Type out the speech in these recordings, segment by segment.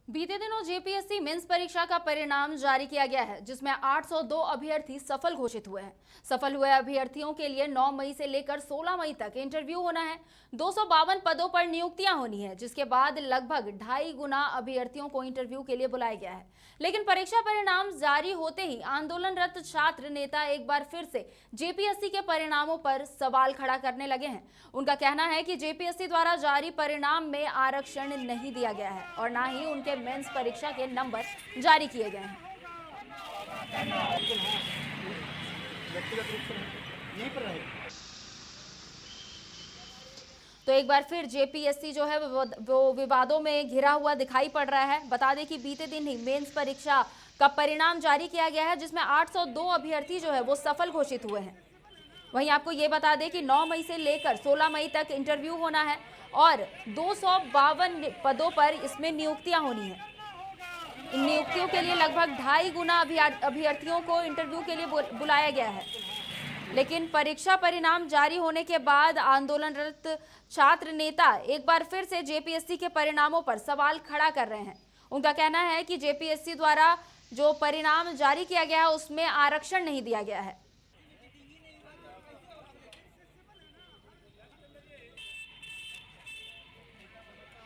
बीते दिनों JPSC mains परीक्षा का परिणाम जारी किया गया है, जिसमें 802 अभ्यर्थी सफल घोषित हुए हैं। सफल हुए अभ्यर्थियों के लिए 9 मई से लेकर 16 मई तक इंटरव्यू होना है। 252 पदों पर नियुक्तियां होनी है, जिसके बाद लगभग 2.5 गुना अभ्यर्थियों को इंटरव्यू के लिए बुलाया गया है। लेकिन परीक्षा परिणाम जारी होते ही आंदोलनरत छात्र नेता एक बार फिर से जेपीएससी के परिणामों पर सवाल खड़ा करने लगे हैं। उनका कहना है कि जेपीएससी द्वारा जारी परिणाम में आरक्षण नहीं दिया गया है और न ही उनके मेंस परीक्षा के नंबर जारी किए गए हैं। तो एक बार फिर जेपीएससी जो है वो विवादों में घिरा हुआ दिखाई पड़ रहा है। बता दें कि बीते दिन ही मेंस परीक्षा का परिणाम जारी किया गया है, जिसमें 802 अभ्यर्थी जो है वो सफल घोषित हुए हैं। वहीं आपको ये बता दें कि 9 मई से लेकर 16 मई तक इंटरव्यू होना है और 252 पदों पर इसमें नियुक्तियां होनी है। इन नियुक्तियों के लिए लगभग 2.5 गुना अभ्यर्थियों को इंटरव्यू के लिए बुलाया गया है। लेकिन परीक्षा परिणाम जारी होने के बाद आंदोलनरत छात्र नेता एक बार फिर से जेपीएससी के परिणामों पर सवाल खड़ा कर रहे हैं। उनका कहना है कि जेपीएससी द्वारा जो परिणाम जारी किया गया है उसमें आरक्षण नहीं दिया गया है।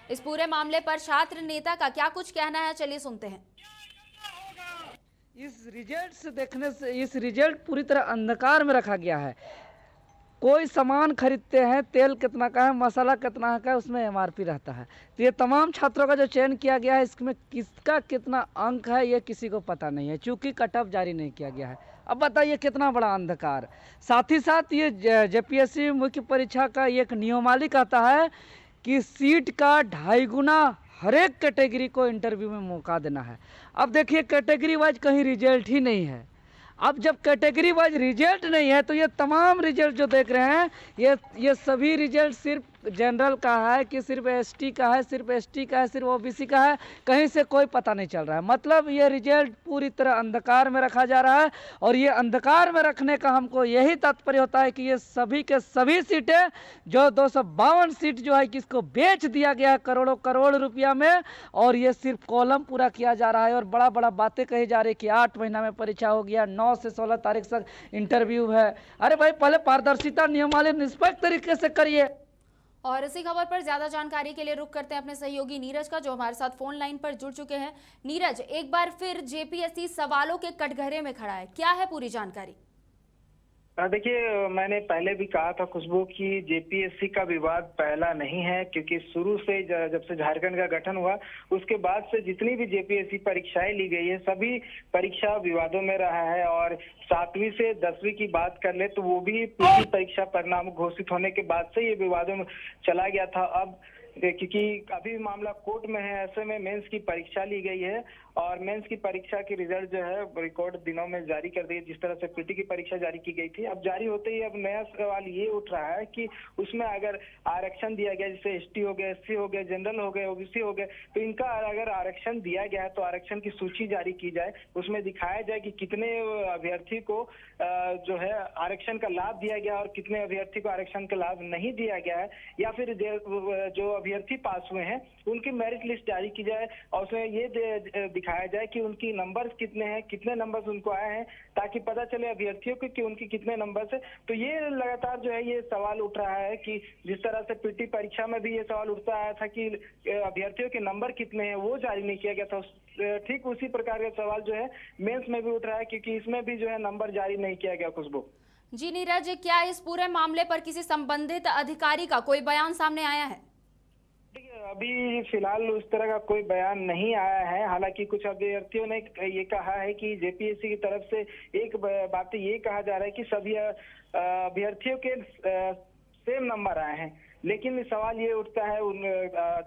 इस पूरे मामले पर छात्र नेता का क्या कुछ कहना है, चलिए सुनते हैं। इस रिजल्ट से देखने से इस रिजल्ट पूरी तरह अंधकार में रखा गया है। कोई सामान खरीदते हैं, तेल कितना का है, मसाला कितना का है, उसमें एमआरपी रहता है। तो ये तमाम छात्रों का जो चयन किया गया है, इसमें किसका कितना अंक है ये किसी को पता नहीं है, चूंकि कट ऑफ जारी नहीं किया गया है। अब बताइए कितना बड़ा अंधकार। साथ ही साथ ये जेपीएससी मुख्य परीक्षा का एक नियमावली कहता है कि सीट का 2.5 गुना हर एक कैटेगरी को इंटरव्यू में मौका देना है। अब देखिए कैटेगरी वाइज कहीं रिजल्ट ही नहीं है। अब जब कैटेगरी वाइज रिजल्ट नहीं है तो ये तमाम रिजल्ट जो देख रहे हैं ये सभी रिजल्ट सिर्फ जनरल का है कि सिर्फ एसटी का है, सिर्फ एसटी का है, सिर्फ ओबीसी का है, कहीं से कोई पता नहीं चल रहा है। मतलब ये रिजल्ट पूरी तरह अंधकार में रखा जा रहा है और ये अंधकार में रखने का हमको यही तात्पर्य होता है कि ये सभी के सभी सीटें जो 252 सीट जो है किसको बेच दिया गया है करोड़ों करोड़ रुपया में, और ये सिर्फ कॉलम पूरा किया जा रहा है और बड़ा बड़ा बातें कही जा रही है कि 8 महीना में परीक्षा हो गया, 9 से 16 तारीख तक इंटरव्यू है। अरे भाई पहले पारदर्शिता नियमावली निष्पक्ष तरीके से करिए। और इसी खबर पर ज्यादा जानकारी के लिए रुक करते हैं अपने सहयोगी नीरज का, जो हमारे साथ फोन लाइन पर जुड़ चुके हैं। नीरज, एक बार फिर जेपीएससी सवालों के कटघरे में खड़ा है, क्या है पूरी जानकारी? देखिए, मैंने पहले भी कहा था खुशबू कि जेपीएससी का विवाद पहला नहीं है, क्योंकि शुरू से जब से झारखंड का गठन हुआ उसके बाद से जितनी भी जेपीएससी परीक्षाएं ली गई है सभी परीक्षा विवादों में रहा है। और 7वीं से 10वीं की बात कर ले तो वो भी पीटी परीक्षा परिणाम घोषित होने के बाद से ये विवादों में चला गया था। अब क्योंकि अभी मामला कोर्ट में है, ऐसे में मेंस की परीक्षा ली गई है और मेंस की परीक्षा की रिजल्ट जो है रिकॉर्ड दिनों में जारी कर दी, जिस तरह से पीटी की परीक्षा जारी की गई थी। अब जारी होते ही अब नया सवाल ये उठ रहा है कि उसमें अगर आरक्षण दिया गया, जैसे एसटी हो गए, एससी हो गए, जनरल हो गए, ओबीसी हो गए, तो इनका अगर आरक्षण दिया गया है तो आरक्षण की सूची जारी की जाए, उसमें दिखाया जाए कि कितने अभ्यर्थी को जो है आरक्षण का लाभ दिया गया और कितने अभ्यर्थी को आरक्षण का लाभ नहीं दिया गया है, या फिर जो अभ्यर्थी पास हुए हैं उनकी मेरिट लिस्ट जारी की जाए और उसमें ये दिखाया जाए कि उनकी नंबर्स कितने हैं, कितने नंबर्स उनको आए हैं, ताकि पता चले अभ्यर्थियों को कि उनकी कितने नंबर्स है। तो ये लगातार जो है ये सवाल उठ रहा है कि जिस तरह से पीटी परीक्षा में भी ये सवाल उठता आया था कि अभ्यर्थियों के नंबर कितने हैं वो जारी नहीं किया गया था, ठीक उसी प्रकार का सवाल जो है मेंस में भी उठ रहा है, क्योंकि इसमें भी जो है नंबर जारी नहीं किया गया। खुशबू जी नीरज, क्या इस पूरे मामले पर किसी संबंधित अधिकारी का कोई बयान सामने आया है? अभी फिलहाल उस तरह का कोई बयान नहीं आया है। हालांकि कुछ अभ्यर्थियों ने ये कहा है कि जेपीएससी की तरफ से एक बात ये कहा जा रहा है कि सभी अभ्यर्थियों के सेम नंबर आए हैं, लेकिन सवाल ये उठता है उन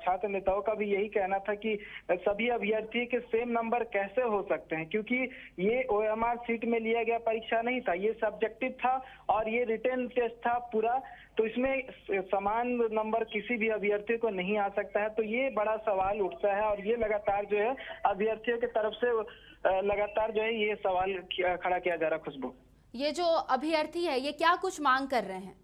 छात्र नेताओं का भी यही कहना था कि सभी अभ्यर्थी के सेम नंबर कैसे हो सकते हैं, क्योंकि ये ओएमआर सीट में लिया गया परीक्षा नहीं था, ये सब्जेक्टिव था और ये रिटन टेस्ट था पूरा, तो इसमें समान नंबर किसी भी अभ्यर्थी को नहीं आ सकता है। तो ये बड़ा सवाल उठता है और ये लगातार जो है अभ्यर्थियों की तरफ से लगातार जो है ये सवाल खड़ा किया जा रहा है। खुशबू, ये जो अभ्यर्थी है ये क्या कुछ मांग कर रहे हैं,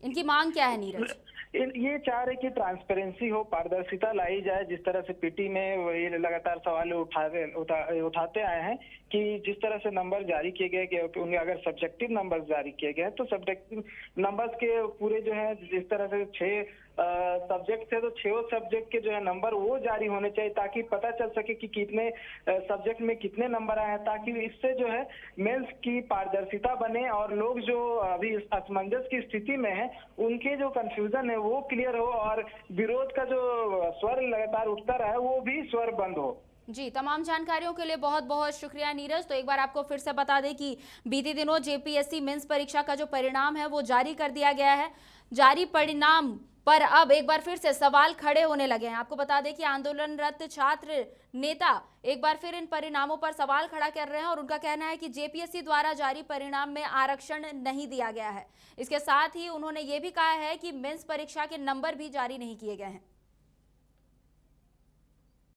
इनकी मांग क्या है नीरज? ये चाह रहे कि ट्रांसपेरेंसी हो, पारदर्शिता लाई जाए। जिस तरह से पीटी में ये लगातार सवाल उठाते आए हैं कि जिस तरह से नंबर जारी किए गए कि उन्हें अगर सब्जेक्टिव नंबर जारी किए गए तो सब्जेक्टिव नंबर्स के पूरे जो है जिस तरह से 6 सब्जेक्ट थे तो 6 सब्जेक्ट के जो है नंबर वो जारी होने चाहिए ताकि पता चल सके कि कितने सब्जेक्ट में कितने नंबर आए हैं, ताकि इससे जो है मेंस की पारदर्शिता बने और लोग जो अभी इस असमंजस की स्थिति में है उनके जो कंफ्यूजन है वो क्लियर हो और विरोध का जो स्वर लगातार उठता रहा है वो भी स्वर बंद हो। जी, तमाम जानकारियों के लिए बहुत बहुत शुक्रिया नीरज। तो एक बार आपको फिर से बता दें कि बीते दिनों जेपीएससी मेंस परीक्षा का जो परिणाम है वो जारी कर दिया गया है। जारी परिणाम पर अब एक बार फिर से सवाल खड़े होने लगे हैं। आपको बता दें कि आंदोलनरत छात्र नेता एक बार फिर इन परिणामों पर सवाल खड़ा कर रहे हैं और उनका कहना है कि जेपीएससी द्वारा जारी परिणाम में आरक्षण नहीं दिया गया है। इसके साथ ही उन्होंने ये भी कहा है कि मेंस परीक्षा के नंबर भी जारी नहीं किए गए हैं।